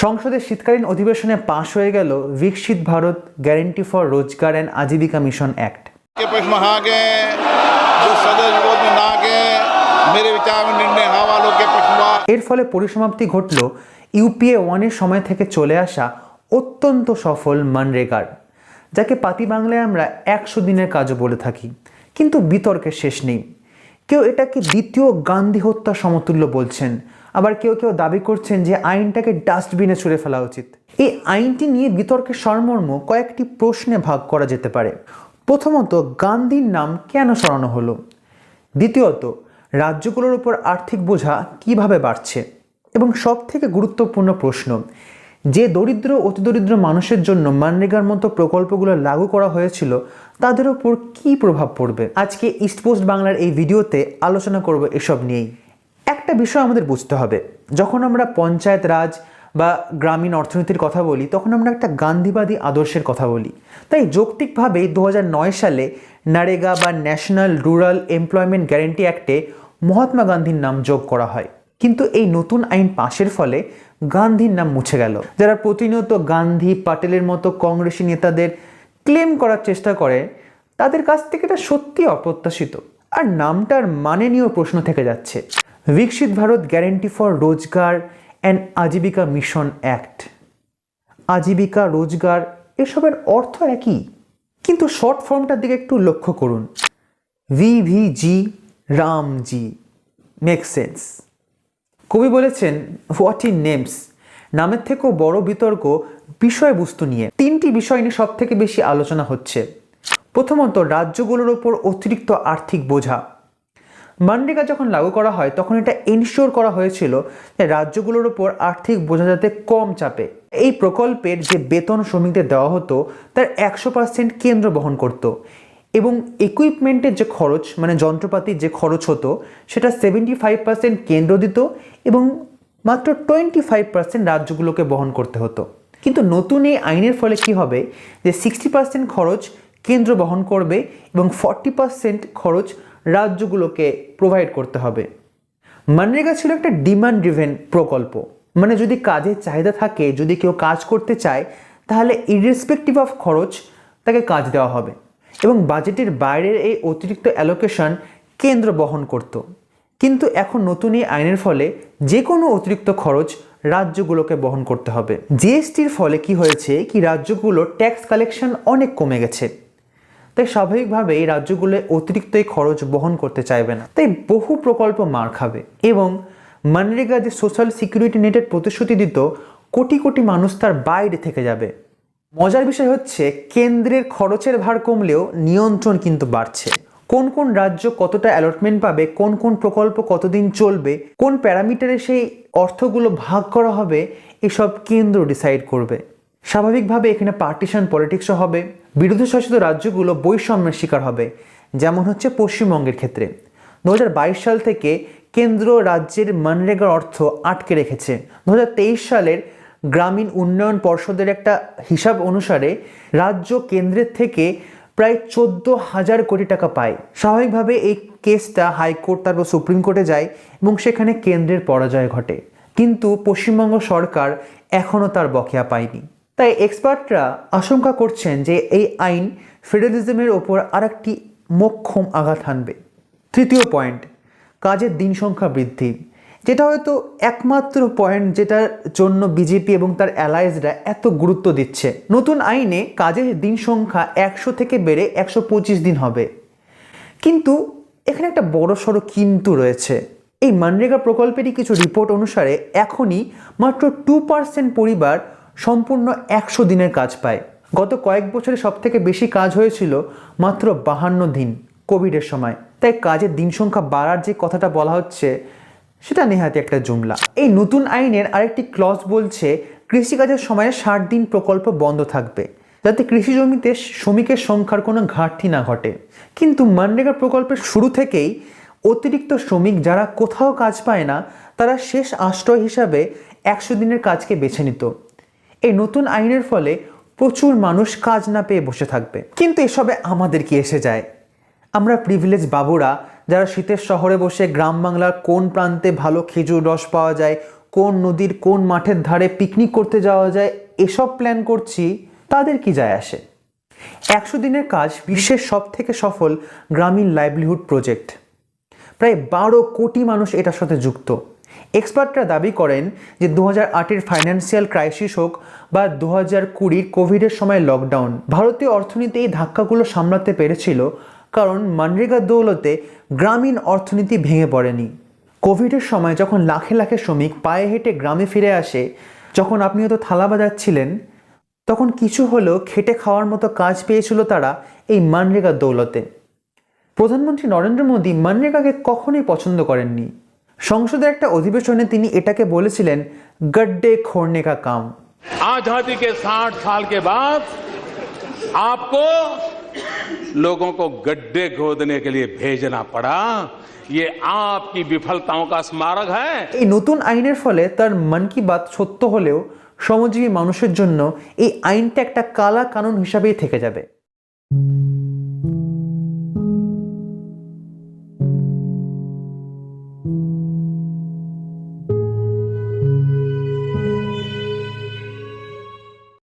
সংসদের শীতকালীন অধিবেশনে পাশ হয়ে গেল विकसित भारत গ্যারেন্টি ফর রোজগার এন্ড आजीविका मिशन एक्ट। के प्रश्न आ गए जो सदन विरोध में ना गए, मेरे विचार में निर्णय हवालों के प्रश्न। এর ফলে পরিসমাপ্তি ঘটল ইউপিএ 1 এর সময় থেকে চলে আসা অত্যন্ত সফল মনরেগার, যাকে পাতি বাংলায় আমরা 100 দিনের কাজও বলে থাকি। কিন্তু বিতর্কের শেষ নেই। কেউ এটাকে দ্বিতীয় গান্ধী হত্যা সমতুল্য বলছেন, আবার কেউ কেউ দাবি করছেন যে আইনটাকে ডাস্টবিনে ছুঁড়ে ফেলা উচিত। এই আইনটি নিয়ে বিতর্কের সারমর্ম কয়েকটি প্রশ্নে ভাগ করা যেতে পারে। প্রথমত, গান্ধীর নাম কেন সরানো হলো? দ্বিতীয়ত, রাজ্যগুলোর উপর আর্থিক বোঝা কিভাবে বাড়ছে? এবং সবথেকে গুরুত্বপূর্ণ প্রশ্ন, যে দরিদ্র অতিদরিদ্র মানুষের জন্য মনরেগার মতো প্রকল্পগুলো লাগু করা হয়েছিল তাদের উপর কি প্রভাব পড়বে? আজকে ইস্ট পোস্ট বাংলার এই ভিডিওতে আলোচনা করব এসব নিয়েই। একটা বিষয় আমাদের বুঝতে হবে, যখন আমরা পঞ্চায়েত রাজ বা গ্রামীণ অর্থনীতির কথা বলি তখন আমরা একটা গান্ধীবাদী আদর্শের কথা বলি। তাই যৌক্তিকভাবেই 2009 সালে নারেগা বা ন্যাশনাল রুরাল এমপ্লয়মেন্ট গ্যারেন্টি অ্যাক্টে মহাত্মা গান্ধীর নাম যোগ করা হয়। কিন্তু এই নতুন আইন পাশের ফলে গান্ধীর নাম মুছে গেল। যারা প্রতিনিয়ত গান্ধী প্যাটেলের মতো কংগ্রেসী নেতাদের ক্লেম করার চেষ্টা করে তাদের কাছ থেকে এটা সত্যি অপ্রত্যাশিত। আর নামটার মানে নিয়েও প্রশ্ন থেকে যাচ্ছে। विकसित भारत গ্যারেন্টি ফর রোজগার and Ajeevika mission act, Ajeevika রোজগার এসবের অর্থ একই, কিন্তু শর্ট ফর্মটার দিকে একটু লক্ষ্য করুন। ভিভিজি রামজি, মেক সেন্স। কবি বলেছেন, হোয়াট ইন নেমস, নামের থেকেও বড় বিতর্ক বিষয়বস্তু নিয়ে। তিনটি বিষয় নিয়ে সব থেকে বেশি আলোচনা হচ্ছে। প্রথমত, রাজ্যগুলোর ওপর অতিরিক্ত আর্থিক বোঝা। মনরেগা যখন লাগু করা হয় তখন এটা এনশিওর করা হয়েছিল যে রাজ্যগুলোর ওপর আর্থিক বোঝা যাতে কম চাপে। এই প্রকল্পের যে বেতন শ্রমিকদের দেওয়া হতো তার 100% কেন্দ্র বহন করত, এবং ইকুইপমেন্টের যে খরচ মানে যন্ত্রপাতির যে খরচ হতো সেটা 75% কেন্দ্র দিত এবং মাত্র 25% রাজ্যগুলোকে বহন করতে হতো। কিন্তু নতুন এই আইনের ফলে কি হবে যে 60% খরচ কেন্দ্র বহন করবে এবং 40% খরচ রাজ্যগুলোকে প্রোভাইড করতে হবে। মনরেগা ছিল একটা ডিমান্ড ড্রিভেন প্রকল্প, মানে যদি কাজের চাহিদা থাকে, যদি কেউ কাজ করতে চায় তাহলে ইররেসপেক্টিভ অফ খরচ তাকে কাজ দেওয়া হবে, এবং বাজেটের বাইরের এই অতিরিক্ত অ্যালোকেশন কেন্দ্র বহন করত। কিন্তু এখন নতুন এই আইনের ফলে যে কোনো অতিরিক্ত খরচ রাজ্যগুলোকে বহন করতে হবে। জিএসটির ফলে কি হয়েছে কি রাজ্যগুলোর ট্যাক্স কালেকশন অনেক কমে গেছে, তাই স্বাভাবিকভাবে এই রাজ্যগুলো অতিরিক্ত এই খরচ বহন করতে চাইবে না, তাই বহু প্রকল্প মার খাবে। এবং মনরেগা যে সোশ্যাল সিকিউরিটি নেটের প্রতিশ্রুতি দিত কোটি কোটি মানুষ তার বাইরে থেকে যাবে। মজার বিষয় হচ্ছে কেন্দ্রের খরচের ভার কমলেও নিয়ন্ত্রণ কিন্তু বাড়ছে। কোন কোন রাজ্য কতটা অ্যালটমেন্ট পাবে, কোন কোন প্রকল্প কতদিন চলবে, কোন প্যারামিটারে সেই অর্থগুলো ভাগ করা হবে, এসব কেন্দ্র ডিসাইড করবে। স্বাভাবিকভাবে এখানে পার্টিশন পলিটিক্সও হবে। বিরোধী শাসিত রাজ্যগুলো বৈষম্যের শিকার হবে, যেমন হচ্ছে পশ্চিমবঙ্গের ক্ষেত্রে 2022 সাল থেকে কেন্দ্র রাজ্যের মনরেগার অর্থ আটকে রেখেছে। 2023 সালের গ্রামীণ উন্নয়ন পর্ষদের একটা হিসাব অনুসারে রাজ্য কেন্দ্রের থেকে প্রায় 14,000 কোটি টাকা পায়। স্বাভাবিকভাবে এই কেসটা হাইকোর্ট তারপর সুপ্রিম কোর্টে যায় এবং সেখানে কেন্দ্রের পরাজয় ঘটে, কিন্তু পশ্চিমবঙ্গ সরকার এখনও তার বকেয়া পায়নি। তাই এক্সপার্টরা আশঙ্কা করছেন যে এই আইন ফেডারেলিজমের ওপর আরেকটি মোক্ষম আঘাত হানবে। তৃতীয় পয়েন্ট, কাজের দিন সংখ্যা বৃদ্ধি, যেটা হয়তো একমাত্র পয়েন্ট যেটার জন্য বিজেপি এবং তার অ্যালায়েজরা এত গুরুত্ব দিচ্ছে। নতুন আইনে কাজের দিন সংখ্যা 100 থেকে বেড়ে 125 দিন হবে, কিন্তু এখানে একটা বড়সড় কিন্তু রয়েছে। এই মনরেগা প্রকল্পেরই কিছু রিপোর্ট অনুসারে এখনই মাত্র 2% পরিবার সম্পূর্ণ 100 দিনের কাজ পায়। গত কয়েক বছরে সব থেকে বেশি কাজ হয়েছিল মাত্র 52 দিন কোভিডের সময়। তাই কাজের দিন সংখ্যা বাড়ার যে কথাটা বলা হচ্ছে সেটা নেহাতি একটা জুমলা। এই নতুন আইনের আরেকটি ক্লজ বলছে কৃষিকাজের সময় 60 দিন প্রকল্প বন্ধ থাকবে, যাতে কৃষি জমিতে শ্রমিকের সংখ্যার কোনো ঘাটতি না ঘটে। কিন্তু মনরেগা প্রকল্পের শুরু থেকেই অতিরিক্ত শ্রমিক যারা কোথাও কাজ পায় না তারা শেষ আশ্রয় হিসাবে 100 দিনের কাজকে বেছে নিত। এই নতুন আইনের ফলে প্রচুর মানুষ কাজ না পেয়ে বসে থাকবে। কিন্তু এসবে আমাদের কি এসে যায়? আমরা প্রিভিলেজ বাবুরা যারা শীতের শহরে বসে গ্রাম বাংলার কোন প্রান্তে ভালো খেজুর রস পাওয়া যায়, কোন নদীর কোন মাঠের ধারে পিকনিক করতে যাওয়া যায় এসব প্ল্যান করছি, তাদের কি যায় আসে। 100 দিনের কাজ বিশ্বের সব থেকে সফল গ্রামীণ লাইভলিহুড প্রজেক্ট। প্রায় 12 কোটি মানুষ এটার সাথে যুক্ত। এক্সপার্টরা দাবি করেন যে 2008-এর ফাইন্যান্সিয়াল ক্রাইসিস হোক বা 2020-র কোভিডের সময় লকডাউন, ভারতীয় অর্থনীতি এই ধাক্কাগুলো সামলাতে পেরেছিল কারণ মনরেগার দৌলতে গ্রামীণ অর্থনীতি ভেঙে পড়েনি। কোভিডের সময় যখন লাখে লাখে শ্রমিক পায়ে হেঁটে গ্রামে ফিরে আসে, যখন আপনি হয়তো থালা বাজাচ্ছিলেন, তখন কিছু হলেও খেটে খাওয়ার মতো কাজ পেয়েছিল তারা এই মনরেগার দৌলতে। প্রধানমন্ত্রী নরেন্দ্র মোদী মনরেগাকে কখনোই পছন্দ করেননি। সংসদের একটা অধিবেশনে তিনি এটাকে বলেছিলেন গड्ढे खोदने का काम। आजादी के 60 साल के बाद आपको लोगों को गड्ढे खोदने के लिए भेजना पड़ा। ये आपकी विफलताओं का स्मारक है। এই নতুন আইনের ফলে তার মন কি বাত সত্য হলেও শ্রমজীবী মানুষের জন্য এই আইনটা একটা কালা কানুন হিসাবেই থেকে যাবে।